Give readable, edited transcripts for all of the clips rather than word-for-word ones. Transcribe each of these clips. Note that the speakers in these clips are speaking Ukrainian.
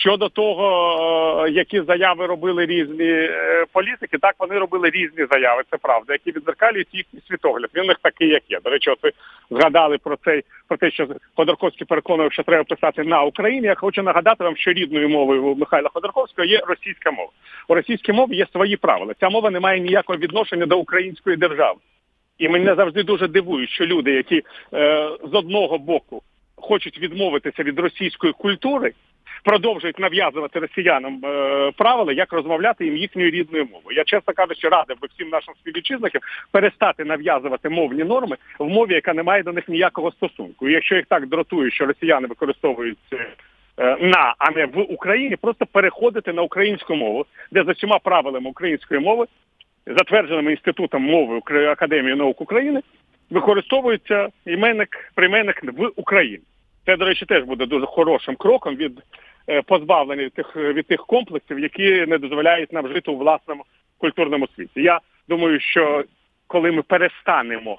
Щодо того, які заяви робили різні політики, так, вони робили різні заяви, це правда, які відзеркалюють їхній світогляд. Він у них такий, як є. До речі, от ви згадали про те, що Ходорковський переконував, що треба писати на Україні. Я хочу нагадати вам, що рідною мовою у Михайла Ходорковського є російська мова. У російській мові є свої правила. Ця мова не має ніякого відношення до української держави. І мене завжди дуже дивує, що люди, які з одного боку хочуть відмовитися від російської культури, продовжують нав'язувати росіянам правила, як розмовляти їм їхньою рідною мовою. Я, чесно кажучи, радив би всім нашим співвітчизникам перестати нав'язувати мовні норми в мові, яка не має до них ніякого стосунку. І якщо їх так дратує, що росіяни використовують на, а не в Україні, просто переходити на українську мову, де за всіма правилами української мови, затвердженими Інститутом мови Академії наук України, використовується прийменник в Україні. Це, до речі, теж буде дуже хорошим кроком від позбавлення від тих комплексів, які не дозволяють нам жити у власному культурному світі. Я думаю, що коли ми перестанемо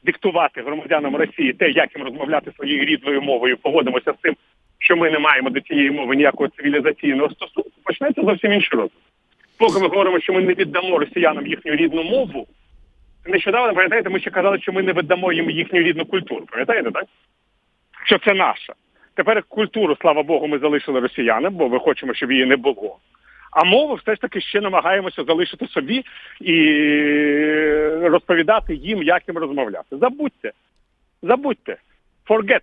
диктувати громадянам Росії те, як їм розмовляти своєю рідною мовою, погодимося з тим, що ми не маємо до цієї мови ніякого цивілізаційного стосунку, почнеться зовсім інший розвиток. Поки ми говоримо, що ми не віддамо росіянам їхню рідну мову, нещодавно, пам'ятаєте, ми ще казали, що ми не віддамо їм їхню рідну культуру. Пам'ятаєте, так? Що це наша. Тепер культуру, слава Богу, ми залишили росіянам, бо ми хочемо, щоб її не було. А мову все ж таки ще намагаємося залишити собі і розповідати їм, як їм розмовляти. Забудьте. Forget.